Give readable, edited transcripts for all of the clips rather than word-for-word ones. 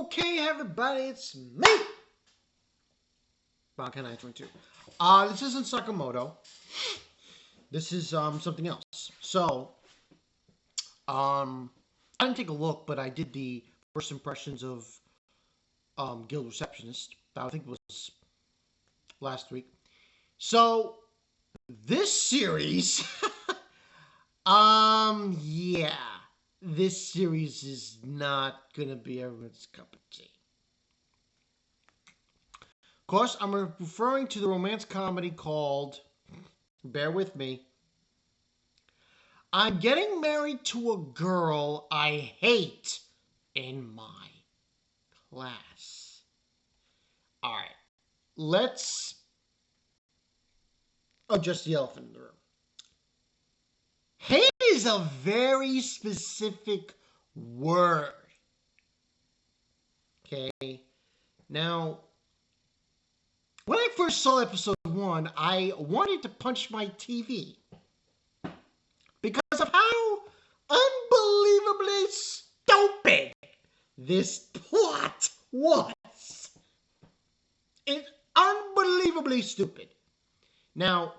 Okay, everybody, it's me, Bonkai 922. This isn't Sakamoto. This is something else. So, I didn't take a look, but I did the first impressions of Guild Receptionist. That I think was last week. So, this series, yeah, this series is not gonna be everyone's cup of tea. Of course, I'm referring to the romance comedy called, bear with me, I'm Getting Married to a Girl I Hate in My Class. Alright, let's address the elephant in the room. Hate is a very specific word. Okay? Now, when I first saw episode 1, I wanted to punch my TV because of how unbelievably stupid this plot was. It's unbelievably stupid. Now,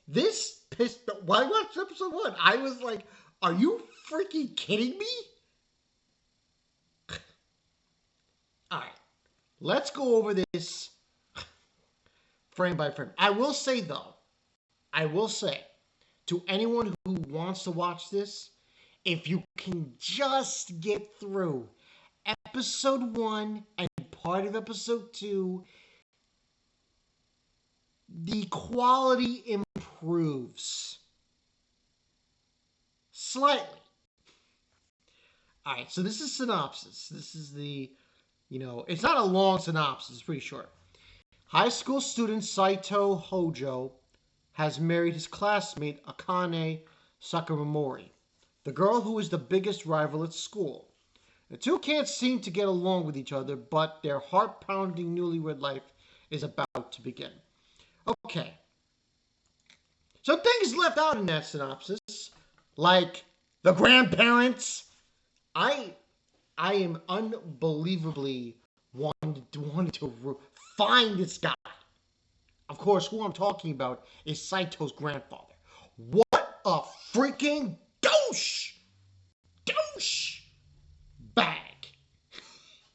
this pissed me. When I watched episode 1, I was like, are you freaking kidding me? Alright, let's go over this frame by frame. I will say, to anyone who wants to watch this, if you can just get through episode 1 and part of episode 2, the quality improves slightly. Alright, so this is synopsis. This is the, it's not a long synopsis, it's pretty short. High school student Saito Hojo has married his classmate Akane Sakuramori, the girl who is the biggest rival at school. The two can't seem to get along with each other, but their heart-pounding newlywed life is about to begin. Okay. Some things left out in that synopsis, like the grandparents. I am unbelievably wanting to find this guy. Of course, who I'm talking about is Saito's grandfather. What a freaking douche bag.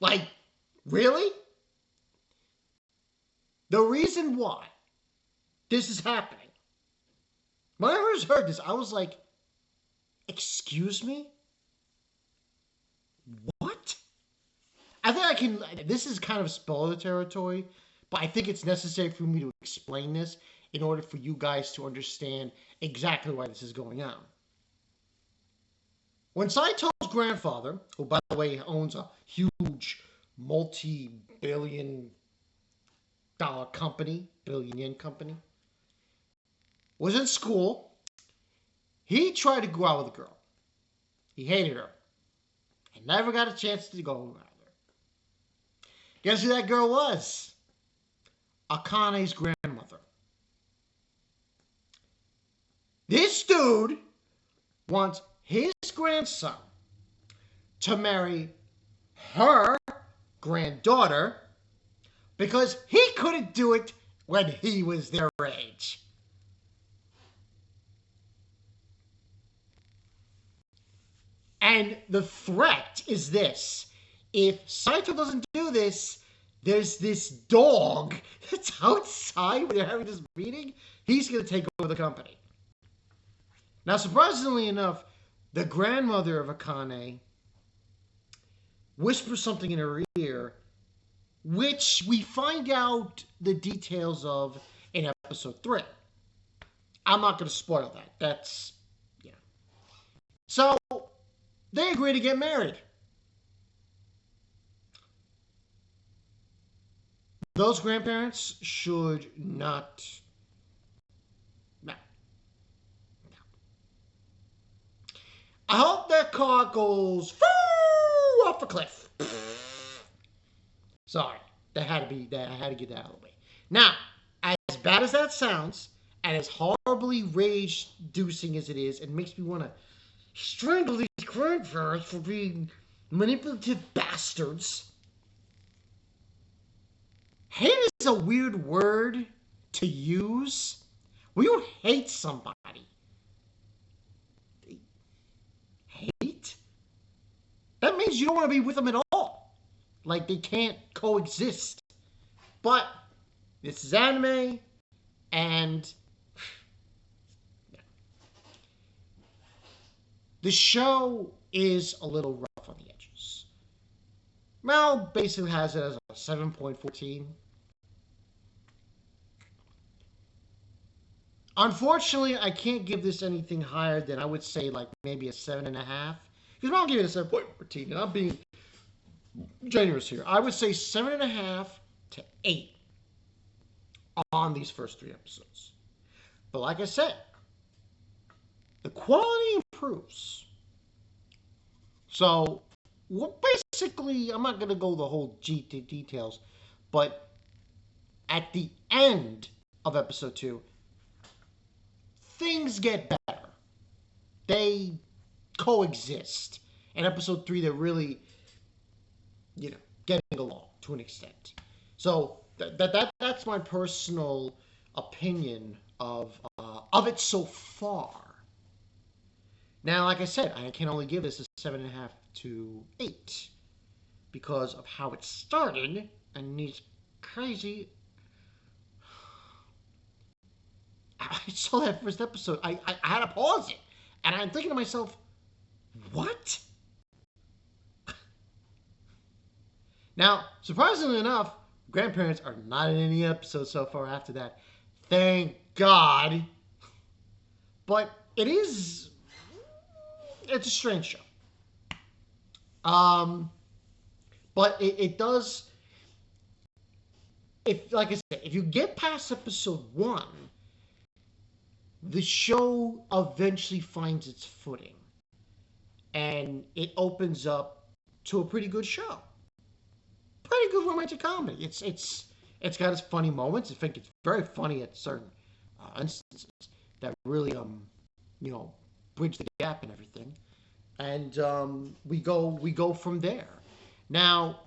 Like, really? The reason why this is happening, when I first heard this, I was like, excuse me? What? I think this is kind of spoiler territory, but I think it's necessary for me to explain this in order for you guys to understand exactly why this is going on. When Saito's grandfather, who by the way owns a huge multi-billion-dollar company, billion-yen company, was in school, he tried to go out with a girl. He hated her. And never got a chance to go around her. Guess who that girl was? Akane's grandmother. This dude wants his grandson to marry her granddaughter because he couldn't do it when he was their age. And the threat is this. If Saito doesn't do this, there's this dog that's outside when they're having this meeting. He's going to take over the company. Now, surprisingly enough, the grandmother of Akane whispers something in her ear, which we find out the details of in episode 3. I'm not going to spoil that. That's, So, they agree to get married. Those grandparents should not. No. I hope that car goes off a cliff. Sorry, I had to get that out of the way. Now, as bad as that sounds, and as horribly rage-inducing as it is, it makes me want to strangle these grandparents for being manipulative bastards. Hate is a weird word to use. When you hate somebody, hate? That means you don't want to be with them at all. Like, they can't coexist. But this is anime, and the show is a little rough on the edges. Mal basically has it as a 7.14. Unfortunately, I can't give this anything higher than, I would say, like maybe a 7.5. Because I'll give it a 7.14, and I'm being generous here. I would say 7.5 to 8 on these first 3 episodes. But like I said, the quality improves. So, basically, I'm not going to go the whole details, but at the end of episode 2, things get better. They coexist. In episode 3, they're really, getting along to an extent. So that's my personal opinion of it so far. Now, like I said, I can only give this a 7.5 to 8 because of how it started and these crazy. I saw that first episode. I had to pause it, and I'm thinking to myself, what? Now, surprisingly enough, grandparents are not in any episodes so far after that. Thank God. But it's a strange show. But it does, like I said, if you get past episode 1, the show eventually finds its footing. And it opens up to a pretty good show. Pretty good romantic comedy. It's got its funny moments. In fact, it's very funny at certain instances that really bridge the gap and everything. And we go from there. Now,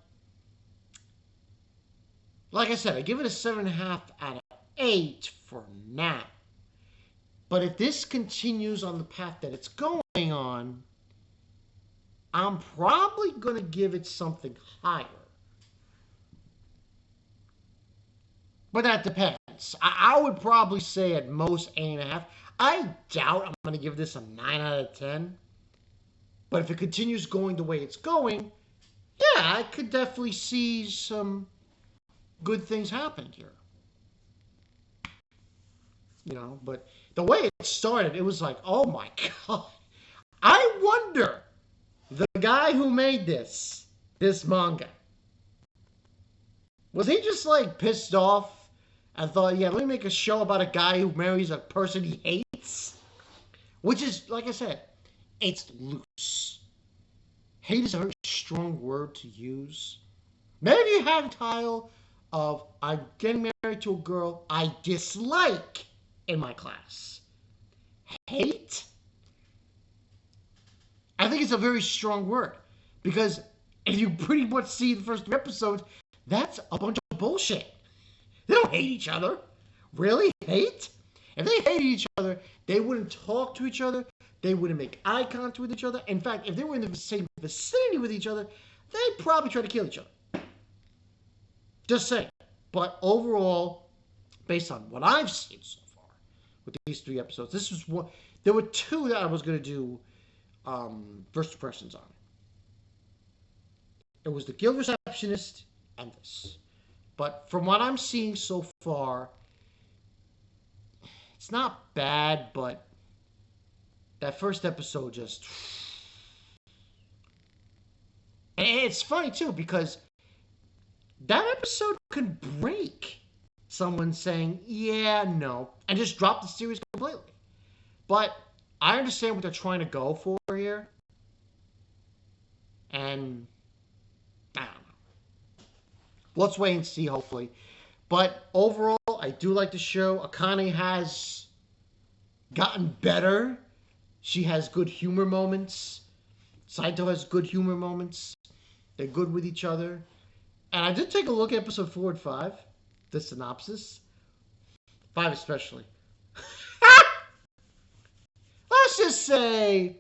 like I said, I give it a 7.5 out of 8 for now. But if this continues on the path that it's going on, I'm probably going to give it something higher. But that depends. I would probably say at most 8.5. I doubt I'm going to give this a 9 out of 10. But if it continues going the way it's going, yeah, I could definitely see some good things happening here. But the way it started, it was like, oh my God. I wonder, the guy who made this manga, was he just like pissed off and thought, yeah, let me make a show about a guy who marries a person he hates? Which is, like I said, it's loose. Hate is a very strong word to use. Maybe you have a title of, I'm getting married to a girl I dislike in my class. Hate? I think it's a very strong word. Because if you pretty much see the first 3 episodes, that's a bunch of bullshit. They don't hate each other. Really? Hate? If they hated each other, they wouldn't talk to each other. They wouldn't make eye contact with each other. In fact, if they were in the same vicinity with each other, they'd probably try to kill each other. Just saying. But overall, based on what I've seen so far with these 3 episodes, this was one. There were 2 that I was going to do first impressions on. It was The Guild Receptionist and this. But from what I'm seeing so far, it's not bad, but that first episode just... And it's funny, too, because that episode could break someone saying, yeah, no, and just drop the series completely. But I understand what they're trying to go for here. And I don't know. Let's wait and see, hopefully. But overall, I do like the show. Akane has gotten better. She has good humor moments. Saito has good humor moments. They're good with each other. And I did take a look at episode 4 and 5, the synopsis. 5 especially. Let's just say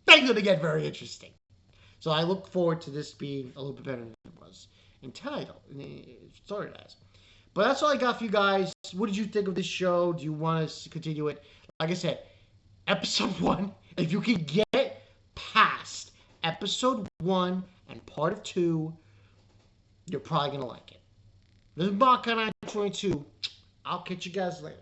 they're going to get very interesting. So I look forward to this being a little bit better than it was entitled. It started as. But that's all I got for you guys. What did you think of this show? Do you want us to continue it? Like I said, episode 1, if you can get past episode 1 and part of 2, you're probably going to like it. This is Mark 922. I'll catch you guys later.